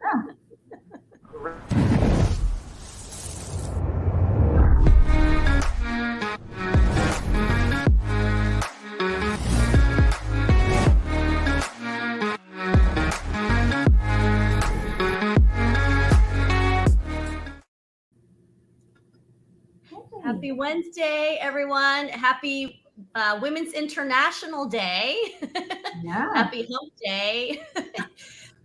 Happy Wednesday, everyone. Happy Women's International Day. Yeah. Happy Hump Day.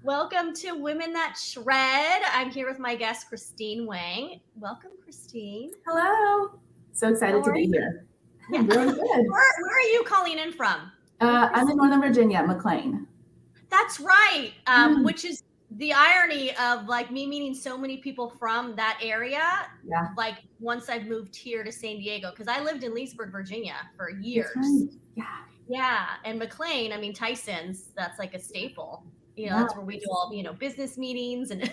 Welcome to Women That Shred. I'm here with my guest, Christine Wang. Welcome, Christine. Hello. So excited to be here. Yeah. Really good. Where are you calling in from? I'm in Northern Virginia, McLean. That's right. Which is the irony of like me meeting so many people from that area. Yeah. Like once I've moved here to San Diego, because I lived in Leesburg, Virginia for years. Right. Yeah. Yeah. And McLean, I mean, Tyson's, that's like a staple. You know, that's where we do all, business meetings and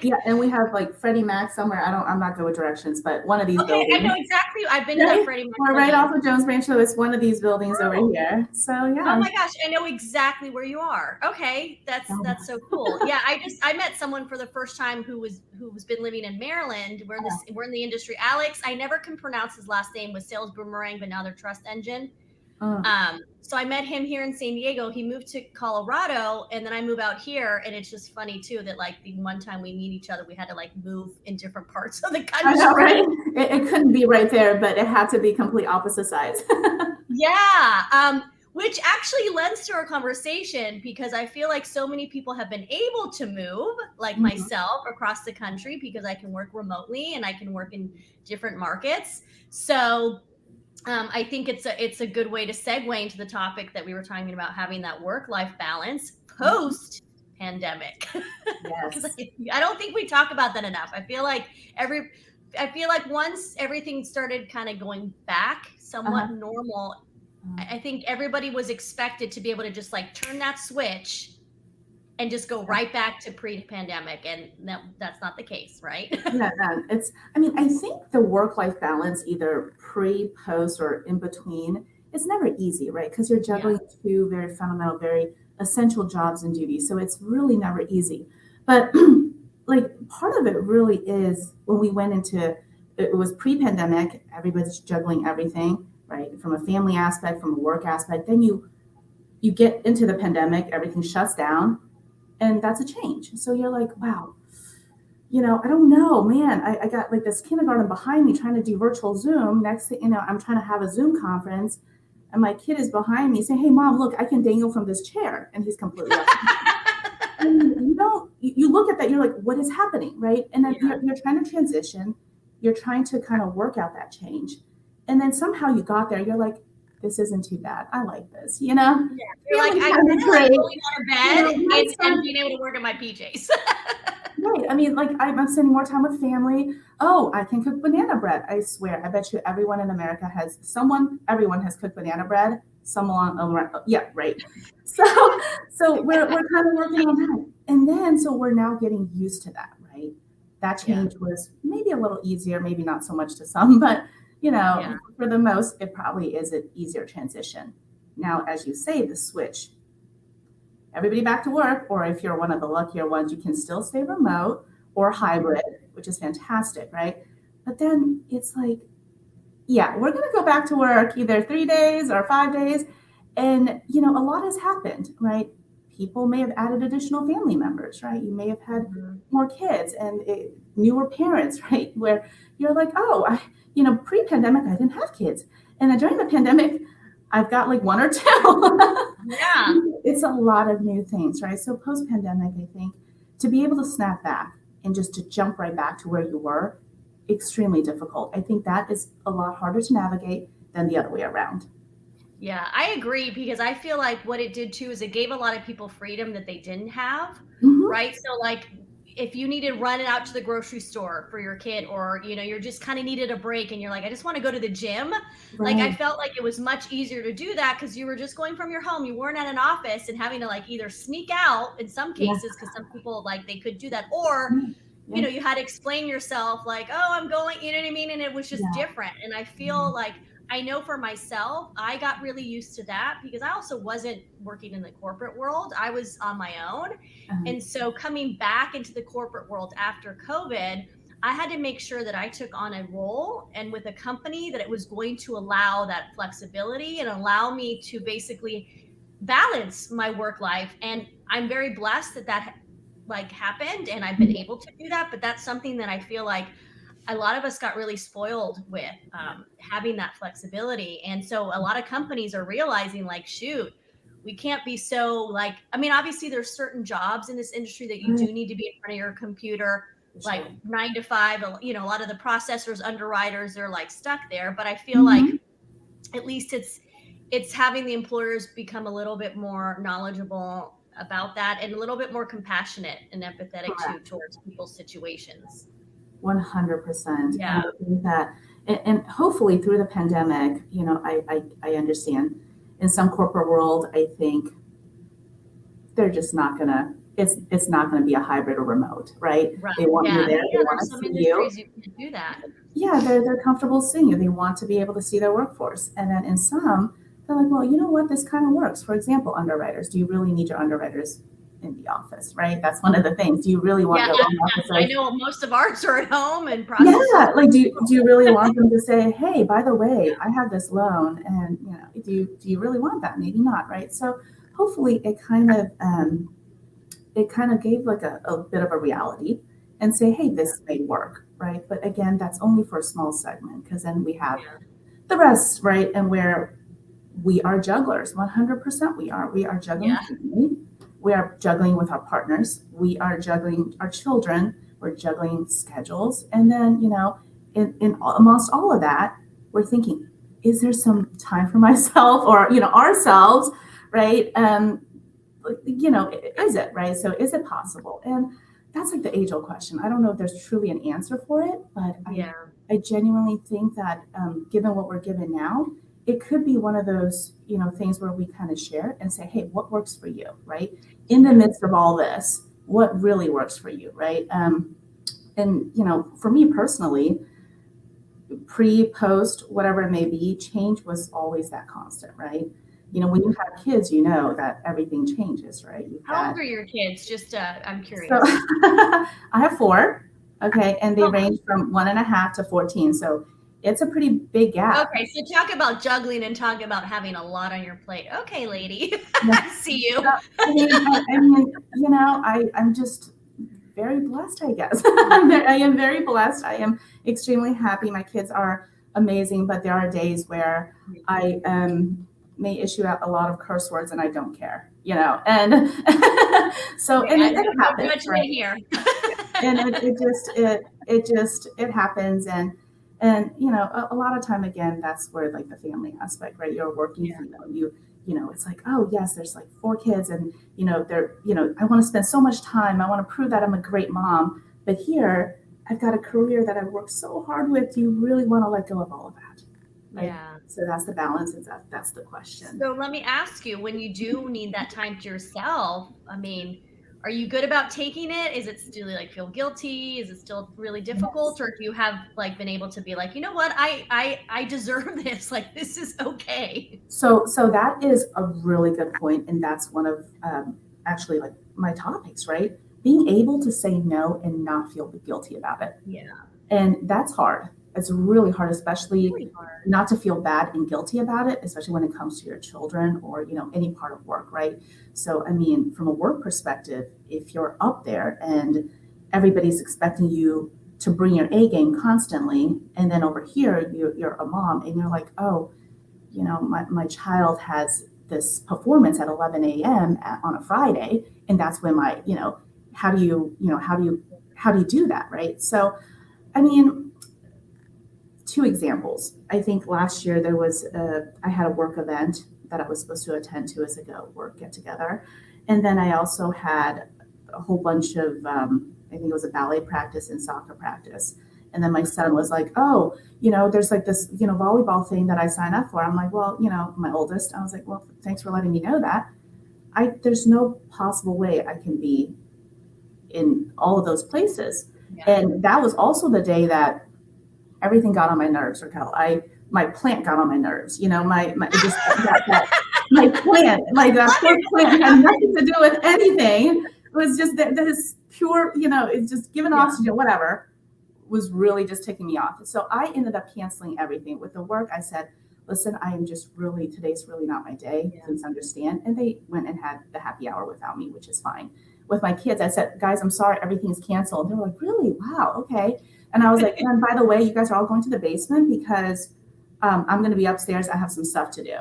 yeah, and we have like Freddie Mac somewhere. I'm not good with directions, but one of these buildings. I know exactly. I've been to that Freddie Mac. We're right off of Jones Branch, so it's one of these buildings over here. So yeah. Oh my gosh, I know exactly where you are. Okay, that's so cool. Yeah, I met someone for the first time who's been living in Maryland. We're in the industry. Alex, I never can pronounce his last name, was Sales Boomerang, but now they're Trust Engine. So I met him here in San Diego. He moved to Colorado, and then I moved out here. And it's just funny too that like the one time we meet each other, we had to like move in different parts of the country. I know, right? It couldn't be right there, but it had to be complete opposite sides. Yeah. Which actually lends to our conversation, because I feel like so many people have been able to move, like myself, across the country because I can work remotely and I can work in different markets. So I think it's a good way to segue into the topic that we were talking about, having that work-life balance post-pandemic. Yes. I don't think we talk about that enough. I feel like once everything started kind of going back somewhat normal, I think everybody was expected to be able to just like turn that switch and just go right back to pre-pandemic, and that's not the case, right? Yeah, I think the work-life balance, either pre, post, or in between, it's never easy, right? Because you're juggling two very fundamental, very essential jobs and duties. So it's really never easy. But like part of it really is when we went into, it was pre-pandemic, everybody's juggling everything, right? From a family aspect, from a work aspect. Then you get into the pandemic, everything shuts down. And that's a change. So you're like, wow, I don't know, man, I got like this kindergarten behind me trying to do virtual Zoom. Next thing, I'm trying to have a Zoom conference and my kid is behind me saying, hey, mom, look, I can dangle from this chair. And he's completely up. And you look at that, you're like, what is happening, right? And then you're trying to transition. You're trying to kind of work out that change. And then somehow you got there, you're like, this isn't too bad. I like this, Yeah. You're like, I feel like going out of bed and being able to work in my PJs. Right. I mean, like I'm spending more time with family. Oh, I can cook banana bread. I swear. I bet you everyone in America everyone has cooked banana bread. Yeah, right. So we're kind of working on that. And then, so we're now getting used to that, right? That change was maybe a little easier, maybe not so much to some, but for the most, it probably is an easier transition. Now, as you say, the switch, everybody back to work, or if you're one of the luckier ones, you can still stay remote or hybrid, which is fantastic, right? But then it's like, we're going to go back to work either 3 days or 5 days. And, a lot has happened, right? People may have added additional family members, right? You may have had more kids and newer parents, right? Where you're like, pre-pandemic, I didn't have kids. And then during the pandemic, I've got like one or two. Yeah. It's a lot of new things, right? So post-pandemic, I think, to be able to snap back and just to jump right back to where you were, extremely difficult. I think that is a lot harder to navigate than the other way around. Yeah, I agree, because I feel like what it did too is it gave a lot of people freedom that they didn't have, right? So like if you needed to run it out to the grocery store for your kid, or, you're just kind of needed a break and you're like, I just want to go to the gym. Right. Like I felt like it was much easier to do that because you were just going from your home. You weren't at an office and having to like either sneak out in some cases, because some people like they could do that, or you had to explain yourself like, oh, I'm going, you know what I mean? And it was just different. And I feel like I know for myself, I got really used to that because I also wasn't working in the corporate world. I was on my own. Uh-huh. And so coming back into the corporate world after COVID, I had to make sure that I took on a role and with a company that it was going to allow that flexibility and allow me to basically balance my work life. And I'm very blessed that that like happened and I've been able to do that. But that's something that I feel like a lot of us got really spoiled with having that flexibility. And so a lot of companies are realizing like, shoot, we can't be so like, I mean, obviously there's certain jobs in this industry that you do need to be in front of your computer, For like sure. 9 to 5, you know, a lot of the processors, underwriters, they're like stuck there. But I feel like Mhm. at least it's having the employers become a little bit more knowledgeable about that and a little bit more compassionate and empathetic Correct. towards people's situations. 100%. Yeah. And I think that, and hopefully through the pandemic, I understand in some corporate world, I think they're just not gonna, it's not gonna be a hybrid or remote, right? Right. They want you Yeah. there, they Yeah. want to There's some see you. industries you can't do that. Yeah, they're comfortable seeing you. They want to be able to see their workforce. And then in some, they're like, well, you know what, this kind of works. For example, underwriters. Do you really need your underwriters in the office, right? That's one of the things. Do you really want Yeah. your loan I officers? know most of ours are at home and processes. Yeah, like do you really want them to say, hey, by the way, I have this loan, and do you really want that? Maybe not, right? So hopefully it kind of gave like a bit of a reality and say, hey, this may work, right? But again, that's only for a small segment because then we have Yeah. the rest, right? And where we are jugglers, 100% we are juggling Yeah. family, we are juggling with our partners, we are juggling our children, we're juggling schedules, and then in amongst all of that, we're thinking, is there some time for myself or ourselves, right? Is it right? So is it possible? And that's like the age old question. I don't know if there's truly an answer for it, but I, Yeah. I genuinely think that given what we're given now, it could be one of those things where we kind of share and say, hey, what works for you, right? In the Yeah. midst of all this, what really works for you, right? And for me personally, pre, post, whatever it may be, change was always that constant, right? When you have kids, you know that everything changes, right? You've How got old are your kids? Just I'm so curious. I have four, okay, and they Oh, range from 1.5 to 14. So it's a pretty big gap. okay. So talk about juggling and talk about having a lot on your plate. Okay, lady. Yeah. I see you. I'm just very blessed, I guess. I am very blessed. I am extremely happy. My kids are amazing, but there are days where I may issue out a lot of curse words and I don't care, and so and Yeah, it no happens, judgment right? here. And it just it happens, and a lot of time again, that's where like the family aspect, right? You're a working Yeah. female, it's like, oh yes, there's like four kids, and they're I want to spend so much time, I want to prove that I'm a great mom, but here I've got a career that I've worked so hard with. Do you really want to let go of all of that, right? Yeah. So that's the balance, and that's the question. So let me ask you, when you do need that time to yourself, I mean, are you good about taking it? Is it still like feel guilty? Is it still really Yes. difficult? Or do you have like been able to be like, you know what, I deserve this. Like this is okay. So that is a really good point, and that's one of actually like my topics, right? Being able to say no and not feel guilty about it, Yeah. and that's hard. It's really hard, especially Really hard. not to feel bad and guilty about it, especially when it comes to your children or any part of work, right? So I mean, from a work perspective, if you're up there and everybody's expecting you to bring your A game constantly, and then over here you're a mom and you're like, oh, my child has this performance at 11 a.m. On a Friday, and that's when how do you do that, right? So, I mean, two examples. I think last year I had a work event that I was supposed to attend to as a work get together, and then I also had a whole bunch of I think it was a ballet practice and soccer practice. And then my son was like, oh, there's like this, volleyball thing that I sign up for. I'm like, well, my oldest, I was like, well, thanks for letting me know that. There's no possible way I can be in all of those places. Yeah. And that was also the day that everything got on my nerves, Raquel. I my plant got on my nerves. My just my plant, like that poor plant had nothing to do with anything. It was just that this pure, it's just giving oxygen, whatever, was really just taking me off. So I ended up canceling everything. With the work, I said, listen, I am just really, today's really not my day. Please understand. And they went and had the happy hour without me, which is fine. With my kids, I said, guys, I'm sorry, everything's canceled. They were like, really? Wow, okay. And I was like, and by the way, you guys are all going to the basement because I'm going to be upstairs. I have some stuff to do.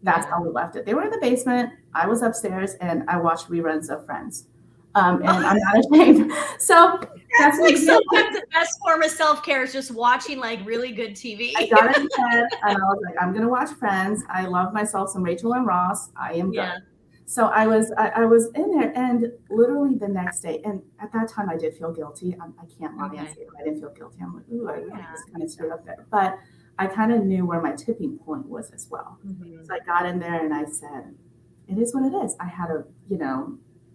That's how we left it. They were in the basement. I was upstairs, and I watched reruns of Friends. And I'm not ashamed. So that's like sometimes the best form of self-care is just watching like really good TV. I got in bed, and I was like, I'm going to watch Friends. I love myself some Rachel and Ross. I am good. So I was in there, and literally the next day, and at that time I did feel guilty. I can't lie and say I didn't feel guilty. I'm like, ooh, I was kind of screwed up there. But I kind of knew where my tipping point was as well. So I got in there and I said, it is what it is. I had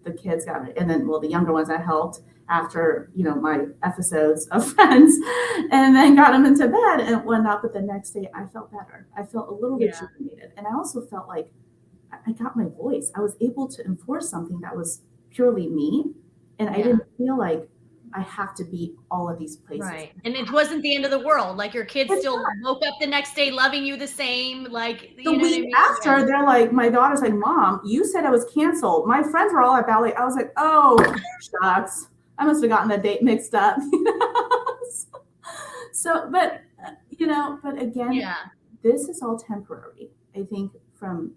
the kids got it. And then, the younger ones I helped after, my episodes of Friends, and then got them into bed and whatnot. But the next day I felt better. I felt a little rejuvenated. And I also felt like I got my voice. I was able to enforce something that was purely me. And I didn't feel like I have to be all of these places. Right. And it wasn't the end of the world. Like your kids still woke up the next day loving you the same. Like the week after, they're like, my daughter's like, Mom, you said I was canceled. My friends were all at ballet. I was like, oh, shucks. I must have gotten the date mixed up. So, but again, this is all temporary. I think from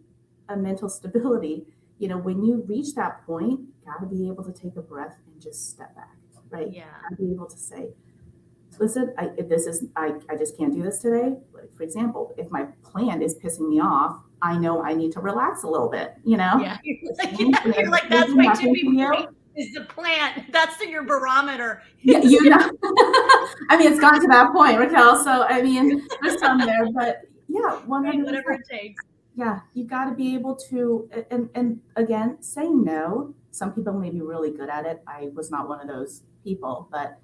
a mental stability, when you reach that point, you got to be able to take a breath and just step back. Right. Yeah. I'd be able to say, listen, I just can't do this today. Like, for example, if my plan is pissing me off, I know I need to relax a little bit, Yeah. You're like, that's my tipping point is the plant. That's your barometer. Yeah, I mean, it's gotten to that point, Raquel. So, I mean, there's some there, but yeah, 100%. Whatever it takes. Yeah, you got to be able to, and again, saying no. Some people may be really good at it. I was not one of those people, but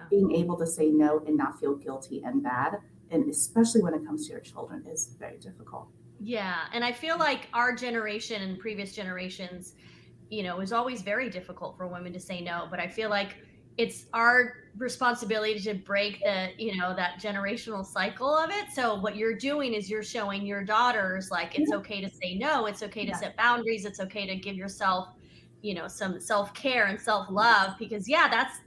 being able to say no and not feel guilty and bad, and especially when it comes to your children, is very difficult. Yeah, and I feel like our generation and previous generations, it was always very difficult for women to say no, but I feel like it's our responsibility to break that generational cycle of it. So what you're doing is you're showing your daughters, like, it's okay to say no. It's okay to set boundaries. It's okay to give yourself, some self-care and self-love, because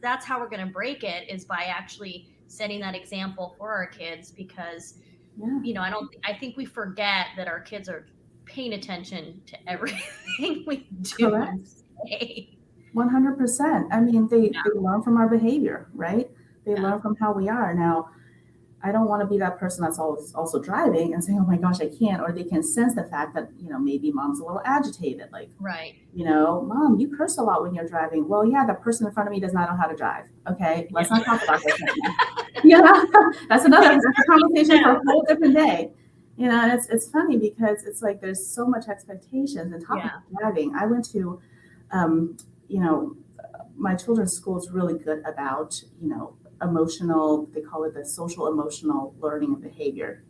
that's how we're going to break it, is by actually setting that example for our kids. Because, I think we forget that our kids are paying attention to everything we do and say. 100%. I mean, they learn from our behavior, right? They learn from how we are. Now, I don't want to be that person that's always also driving and saying, oh my gosh, I can't. Or they can sense the fact that, maybe mom's a little agitated. Like, Mom, you curse a lot when you're driving. Well, yeah, the person in front of me does not know how to drive. Okay, let's not talk about this right now. That's a conversation for a whole different day. And it's funny because it's like there's so much expectations. And talking about driving, I went to my children's school is really good about, emotional, they call it the social emotional learning and behavior.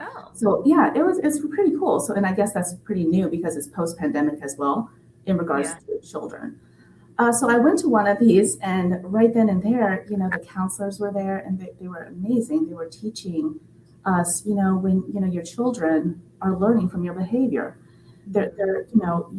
Oh. So it's pretty cool. So, and I guess that's pretty new because it's post-pandemic as well in regards to children. So I went to one of these, and right then and there, the counselors were there, and they were amazing. They were teaching us, when, your children are learning from your behavior. They're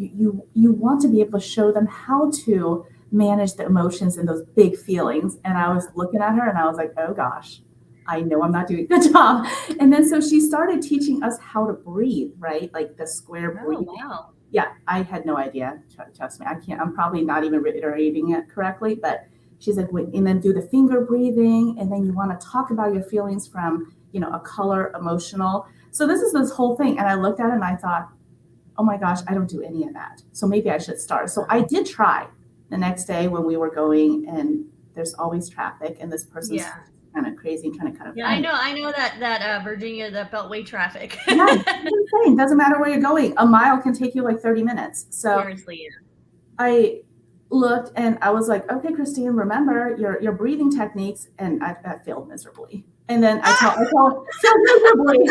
you want to be able to show them how to manage the emotions and those big feelings. And I was looking at her and I was like, oh gosh, I know I'm not doing a good job. And then so she started teaching us how to breathe, right? Like the square breathing. Oh, wow. Yeah, I had no idea. Trust me, I'm probably not even reiterating it correctly, but she's like, and then do the finger breathing. And then you want to talk about your feelings from, a color, emotional. So this is this whole thing. And I looked at it and I thought, oh my gosh, I don't do any of that. So maybe I should start. So I did try the next day when we were going, and there's always traffic, and this person's kind of crazy and trying to cut it. Yeah, I know that Virginia, that Beltway traffic. Yeah, it's insane. Doesn't matter where you're going. A mile can take you like 30 minutes. So seriously, I looked and I was like, okay, Christine, remember your breathing techniques. And I failed miserably. And then I failed miserably.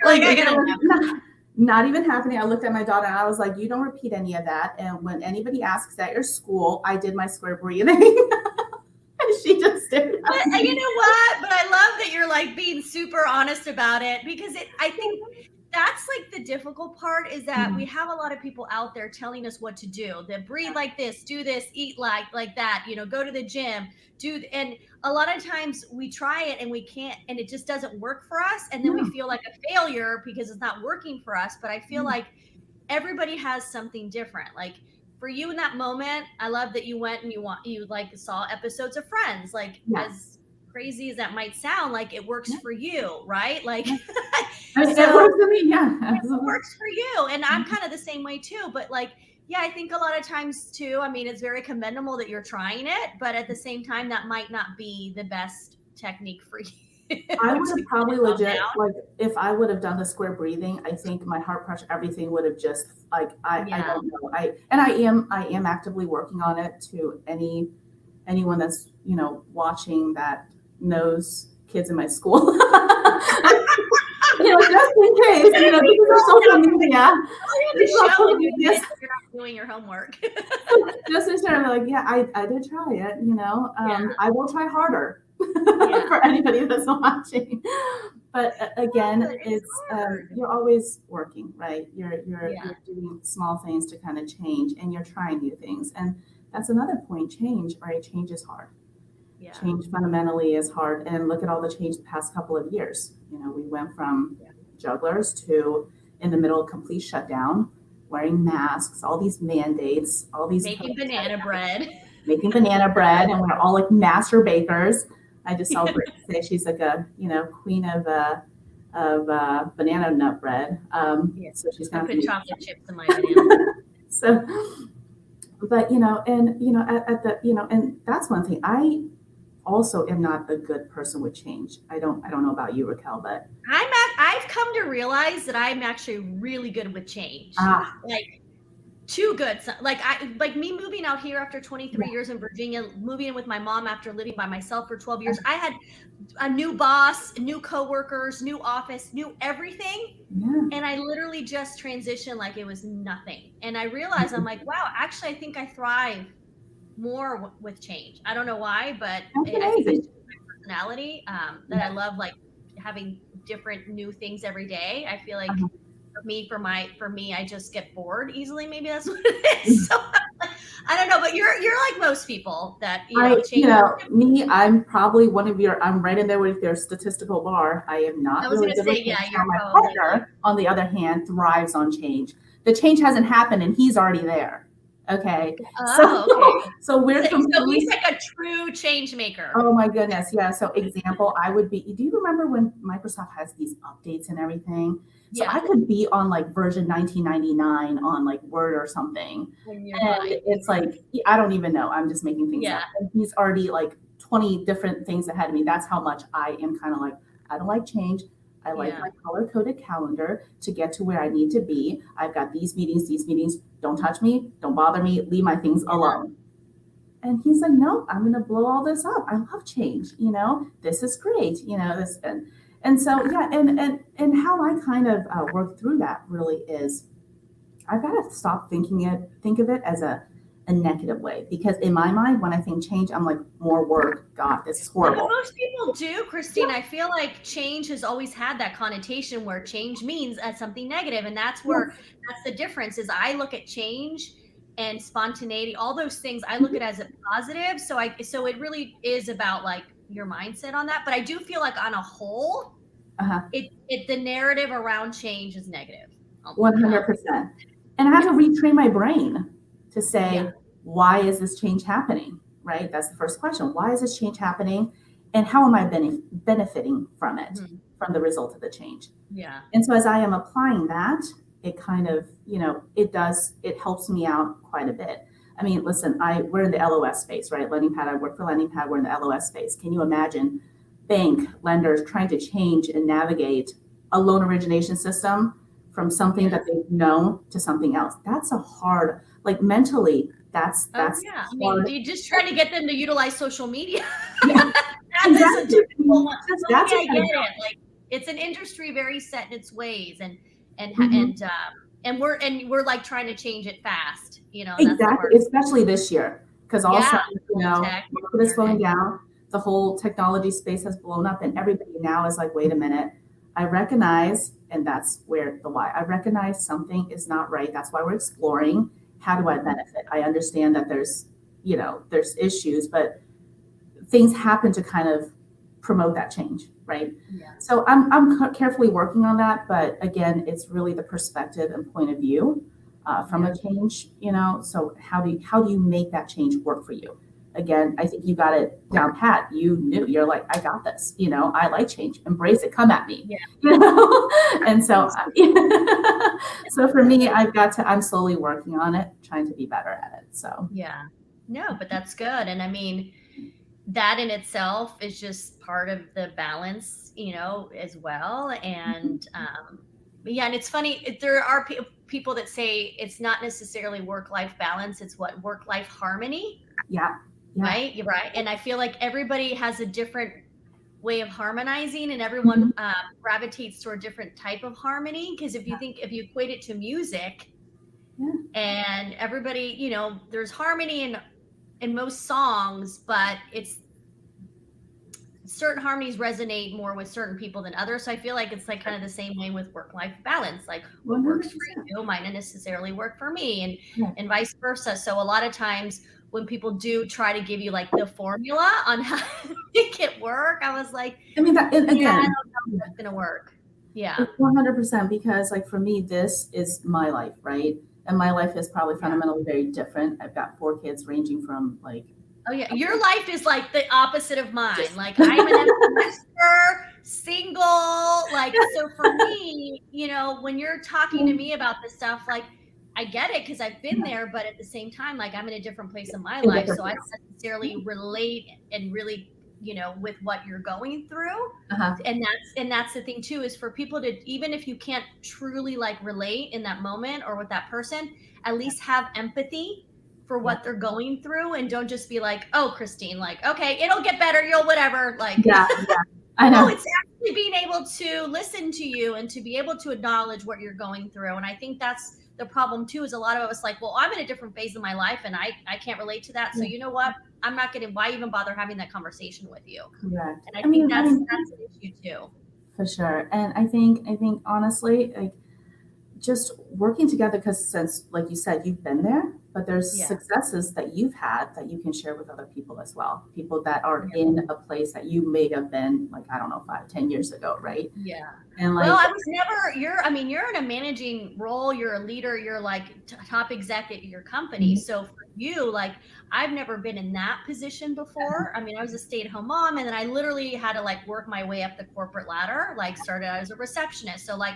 Like, I gotta not even happening. I looked at my daughter and I was like, you don't repeat any of that. And when anybody asks at your school, I did my square breathing. And she just did. But you know what? But I love that you're like being super honest about it, because I think that's like the difficult part, is that we have a lot of people out there telling us what to do. That breathe like this, do this, eat like that, go to the gym, and a lot of times we try it and we can't, and it just doesn't work for us. And then we feel like a failure because it's not working for us. But I feel like everybody has something different. Like for you in that moment, I love that you went and you like saw episodes of Friends. Like as crazy as that might sound, like it works for you, right? Like it works for me, yeah. Absolutely. It works for you. And I'm kind of the same way too. But like, yeah, I think a lot of times too, I mean, it's very commendable that you're trying it, but at the same time, that might not be the best technique for you. I would have probably legit, like, if I would have done the square breathing, I think my heart pressure, everything would have just like, I don't know. I am actively working on it. To anyone that's, watching that knows kids in my school. Just in case, because of social media. You're not doing your homework. Just in terms of like, I did try it, I will try harder. For anybody that's watching. But again, it's you're always working, right? You're doing small things to kind of change, and you're trying new things. And that's another point. Change, right? Change is hard. Change fundamentally is hard. And look at all the change the past couple of years. We went from jugglers to in the middle of complete shutdown, wearing masks, all these mandates, all these making banana bread, and we're all like master bakers. I just saw Britt say she's like a queen of banana nut bread. So she's gonna put chocolate chips in my banana. So, but at the and that's one thing. I also am not a good person with change. I don't know about you, Raquel, but I've come to realize that I'm actually really good with change. Like too good. Like me moving out here after 23 years in Virginia, moving in with my mom after living by myself for 12 years. I had a new boss, new coworkers, new office, new everything. And I literally just transitioned like it was nothing. And I realized I'm like, wow, actually, I think I thrive more with change. I don't know why, but I think it's just my personality that I love, like having different new things every day. I feel like for me, I just get bored easily. Maybe that's what it is. So I don't know, but you're like most people that change. Me, I'm probably one of I'm right in there with your statistical bar. I am not. I was going to say, my partner, on the other hand, thrives on change. The change hasn't happened, and he's already there. Okay. So we're so he's like a true change maker. Oh my goodness, yeah. So example, I would be. Do you remember when Microsoft has these updates and everything? So I could be on like version 1999 on like Word or something, and it's like I don't even know. I'm just making things up. And he's already like 20 different things ahead of me. That's how much I am kind of like, I don't like change. I like my color-coded calendar to get to where I need to be. I've got these meetings. Don't touch me. Don't bother me. Leave my things alone. And he's like, no, I'm going to blow all this up. I love change. This is great. This and so and how I kind of work through that really is I've got to stop think of it as a negative way, because in my mind, when I think change, I'm like, more work. God, this is horrible. But most people do, Christine. I feel like change has always had that connotation where change means something negative, and that's that's the difference. Is I look at change and spontaneity, all those things, I look at as a positive. So it really is about like your mindset on that. But I do feel like on a whole, the narrative around change is negative. 100%. And I have to retrain my brain to say, why is this change happening? Right? That's the first question. Why is this change happening? And how am I benefiting from it, from the result of the change? Yeah. And so as I am applying that, it kind of, it helps me out quite a bit. I mean, listen, we're in the LOS space, right? LendingPad, I work for LendingPad, we're in the LOS space. Can you imagine bank lenders trying to change and navigate a loan origination system from something that they've known to something else? That's a hard, like mentally, That's Oh yeah, I mean, hard. you're just trying to get them to utilize social media. Yeah, That is a exactly. I difficult mean, one. that's Okay, a I good get it. Like it's an industry very set in its ways, and ha- one. and we're like trying to change it fast. And that's the Exactly, hard. especially this year, because all of a Yeah, sudden, full tech market is slowing internet. down. The whole technology space has blown up, and everybody now is like, wait a minute. I recognize, and that's where the why. I recognize something is not right. That's why we're exploring. How do I benefit? I understand that there's issues, but things happen to kind of promote that change, right? Yeah, So I'm carefully working on that, but again, it's really the perspective and point of view from yeah, a change, So how do you make that change work for you? Again, I think you got it down pat. You knew you're like, I got this. I like change. Embrace it. Come at me. yeah. And so, so for me, I'm slowly working on it, trying to be better at it. So Yeah. No, but that's good. And I mean, that in itself is just part of the balance, as well. And yeah, and it's funny, there are people that say it's not necessarily work-life balance, it's what work-life harmony, yeah, yeah. right? You're right. And I feel like everybody has a different way of harmonizing, and Mhm. everyone gravitates toward a different type of harmony. Because if you equate it to music, Yeah. and everybody, there's harmony in most songs, but it's certain harmonies resonate more with certain people than others. So I feel like it's like kind of the same way with work-life balance. Like what works for 100%. you might not necessarily work for me, and Yeah. and vice versa. So a lot of times when people do try to give you like the formula on how to make it work, I was like, I mean, that, and yeah, I again, don't know if that's gonna work. Yeah, it's 100% because, like, for me, this is my life, right? And my life is probably yeah. fundamentally very different. I've got 4 kids ranging from like Oh yeah, your life is like the opposite of mine. just Like I'm an empty nester, single. Like so for me, when you're talking to me about this stuff, like I get it because I've been there, but at the same time, like I'm in a different place in my in life, different so I fields. don't necessarily relate and really, with what you're going through. Uh-huh. And that's the thing too, is for people to, even if you can't truly like relate in that moment or with that person, at least have empathy for Yeah. what they're going through, and don't just be like, oh, Christine, like, okay, it'll get better, you'll whatever, like. Yeah. Yeah. I No, know. it's actually being able to listen to you and to be able to acknowledge what you're going through. And I think that's the problem too, is a lot of us like, well, I'm in a different phase of my life and I can't relate to that, so Yeah. you know what, I'm not gonna, why even bother having that conversation with you? Correct. And I I think mean, that's an issue too. for sure. And I think honestly, like, just working together, because since, like you said, you've been there, but there's Yeah, successes that you've had that you can share with other people as well. People that are yeah. in a place that you may have been, like, I don't know, 5, 10 years ago, right? Yeah. And Well, like, I was never, you're in a managing role, you're a leader, you're like top exec at your company. mhm, So for you, like, I've never been in that position before. I mean, I was a stay-at-home mom, and then I literally had to like work my way up the corporate ladder, like started out as a receptionist. So like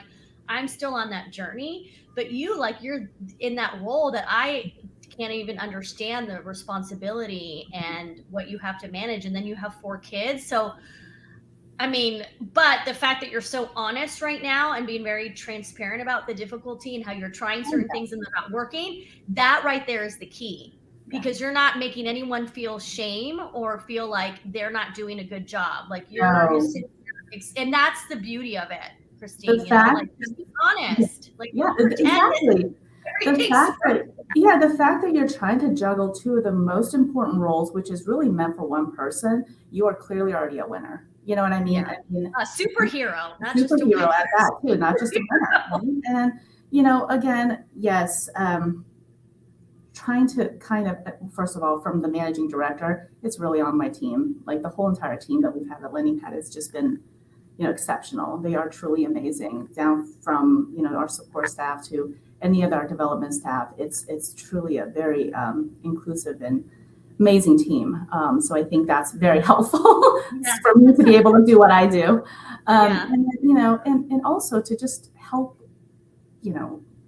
I'm still on that journey, but you, like, you're in that role that I can't even understand the responsibility and what you have to manage. And then you have 4 kids. So I mean, but the fact that you're so honest right now and being very transparent about the difficulty and how you're trying certain things and they're not working, that right there is the key, yeah, because you're not making anyone feel shame or feel like they're not doing a good job. Like you're no, sitting there, and that's the beauty of it, the Christine, fact, like just be honest. Like yeah, don't pretend exactly. The everything's fact that, yeah, the fact that you're trying to juggle two of the most important roles, which is really meant for one person, you are clearly already a winner. You know what I mean? yeah, I mean, a superhero, not just a superhero winner. at that too, not just a winner. Right? And again, yes, trying to kind of, first of all, from the managing director, it's really on my team. Like, the whole entire team that we've had at Lending Pad has just been, exceptional. They are truly amazing. Down from our support staff to any of our development staff, it's truly a very inclusive and amazing team. So I think that's very helpful Yeah, for me to be able to do what I do, yeah, and and also to just help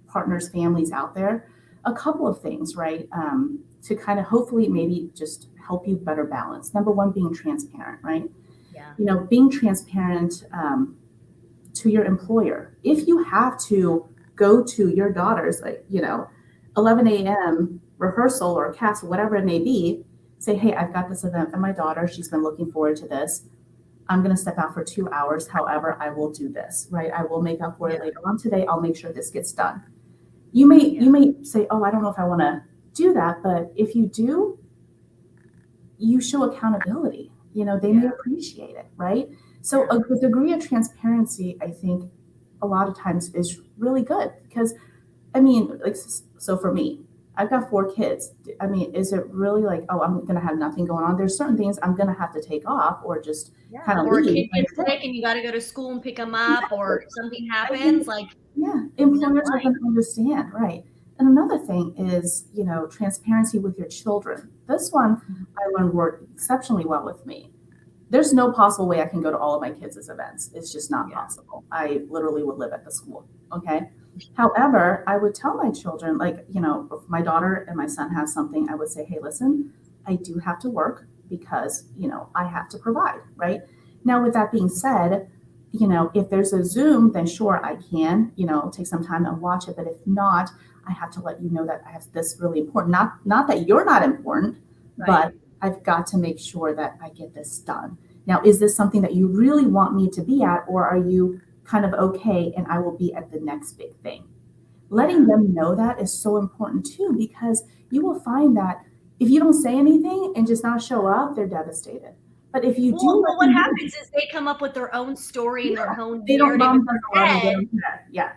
partners, families out there. A couple of things, right? To kind of hopefully maybe just help you better balance. Number one, being transparent, right? yeah, Being transparent to your employer. If you have to go to your daughter's, like, 11 a.m., rehearsal or cast, whatever it may be, say, hey, I've got this event for my daughter. She's been looking forward to this. I'm going to step out for 2 hours. However, I will do this, right? I will make up for it later on today. I'll make sure this gets done. You may say, oh, I don't know if I want to do that. But if you do, you show accountability. They may appreciate it, right? So a degree of transparency, I think, a lot of times is really good because, so for me, I've got 4 kids. Is it really like, oh, I'm going to have nothing going on? There's certain things I'm going to have to take off or just kind of or leave. a kid gets sick and you got to go to school and pick them up, or something happens. Employers are going to understand, right? And another thing is, transparency with your children. This one I learned worked exceptionally well with me. There's no possible way I can go to all of my kids' events. It's just not possible. I literally would live at the school. Okay. However, I would tell my children, if my daughter and my son have something, I would say, hey, listen, I do have to work because, I have to provide, right? Now, with that being said, if there's a Zoom, then sure, I can, take some time and watch it. But if not, I have to let you know that I have this really important, not that you're not important, but I've got to make sure that I get this done. Now, is this something that you really want me to be at, or are you kind of okay and I will be at the next big thing? Letting them know that is so important too, because you will find that if you don't say anything and just not show up, they're devastated. But if you do, what happens is they come up with their own story and their own narrative in their head. Yeah,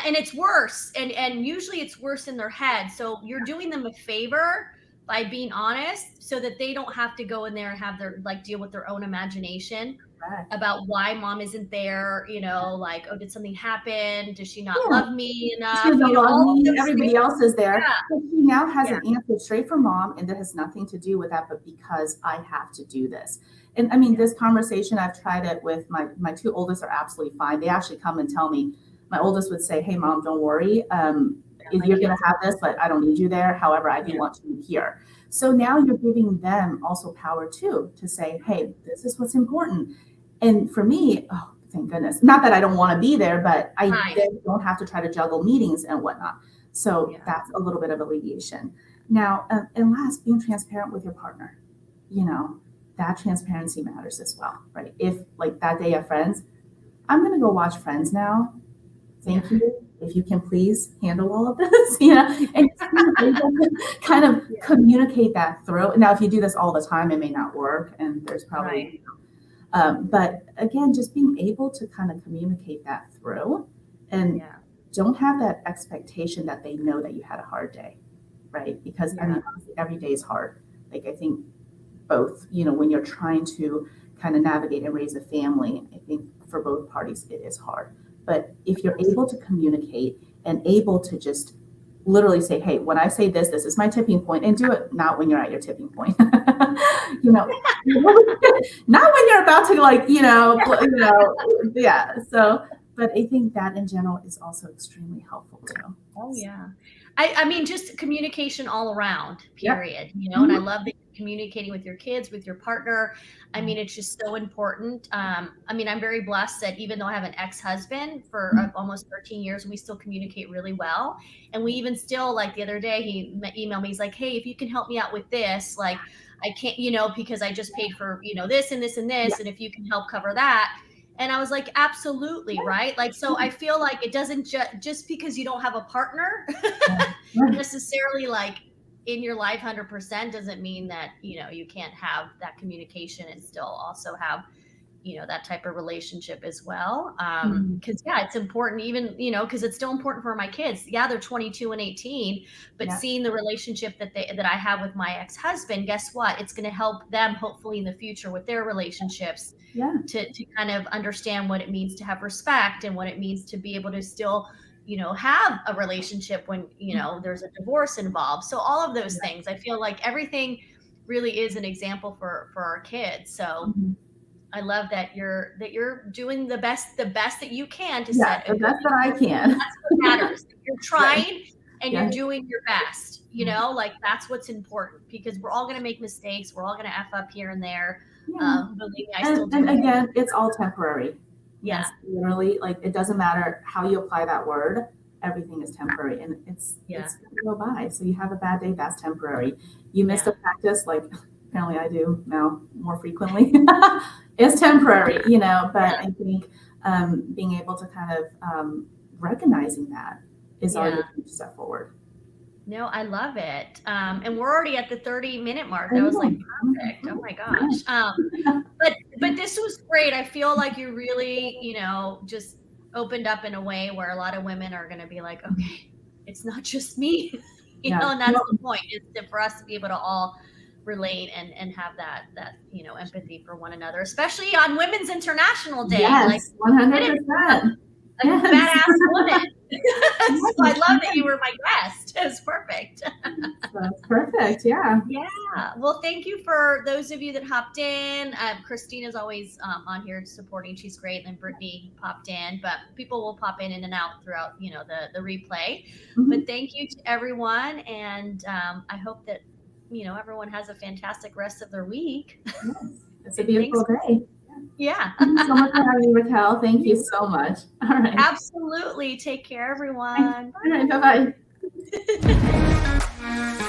and it's worse. And usually it's worse in their head. So you're doing them a favor by being honest, so that they don't have to go in there and have their deal with their own imagination about why mom isn't there. Oh, did something happen? Does she not love me enough? She doesn't love me. Everybody else is there. But she now has an answer straight from mom, and that has nothing to do with that, but because I have to do this. And this conversation, I've tried it with my 2 oldest are absolutely fine. They actually come and tell me. My oldest would say, hey, mom, don't worry. You're going to have this, but I don't need you there. However, I do want you here. So now you're giving them also power too, to say, hey, this is what's important. And for me, oh, thank goodness. Not that I don't want to be there, but I don't have to try to juggle meetings and whatnot. So that's a little bit of alleviation. Now, and last, being transparent with your partner. That transparency matters as well, right? If that day at Friends, I'm going to go watch Friends now. Thank you. If you can please handle all of this, and kind of communicate that through. Now, if you do this all the time, it may not work, and there's probably, but again, just being able to kind of communicate that through, and don't have that expectation that they know that you had a hard day, right? Because honestly, every day is hard. I think both, when you're trying to kind of navigate and raise a family, I think for both parties, it is hard. But if you're able to communicate and able to just literally say, hey, when I say this is my tipping point, and do it not when you're at your tipping point, not when you're about to So, but I think that in general is also extremely helpful too. Oh yeah. Just communication all around, period, and I love that you're communicating with your kids, with your partner. It's just so important. I'm very blessed that even though I have an ex-husband for almost 13 years, we still communicate really well. And we even still, the other day, he emailed me, he's like, hey, if you can help me out with this, I can't, because I just paid for, this and this and this. And if you can help cover that. And I was like, absolutely, right? So I feel like it doesn't just because you don't have a partner necessarily in your life 100% doesn't mean that, you can't have that communication and still also have, that type of relationship as well. Because it's important even, because it's still important for my kids. Yeah, they're 22 and 18, but seeing the relationship that I have with my ex-husband, guess what? It's going to help them hopefully in the future with their relationships to kind of understand what it means to have respect and what it means to be able to still, have a relationship when, there's a divorce involved. So all of those things, I feel like everything really is an example for our kids. So I love that you're doing the best that you can to set the best that I can. That's what matters. You're trying and you're doing your best, that's what's important, because we're all going to make mistakes. We're all going to F up here and there. Believe me, I still do. And again, it's all temporary. Yeah. Literally, it doesn't matter how you apply that word. everything is temporary, and it's Yeah. gonna go by. So you have a bad day, that's temporary. You missed a practice, like apparently I do now more frequently. It's temporary, you know. But I think being able to kind of recognizing that is already a huge step forward. No, I love it. And we're already at the 30-minute mark. I That was know. like perfect. Oh my gosh. But this was great. I feel like you really, you know, just opened up in a way where a lot of women are going to be like, okay, it's not just me, you know, and that's the point, is for us to be able to all relate and have that, you know, empathy for one another, especially on Women's International Day. Yes, like 100%. a badass woman. So I love that you were my guest. It was perfect. That's perfect. Yeah. Yeah. Well, thank you for those of you that hopped in. Christine is always on here supporting. She's great. And Brittany popped in, but people will pop in and out throughout, you know, the replay. But thank you to everyone. And I hope that, you know, everyone has a fantastic rest of their week. Yes. It's a beautiful day. Yeah. Thank you so much for having me, Raquel. Thank you so much. All right. Absolutely. Take care, everyone. All right. Bye-bye.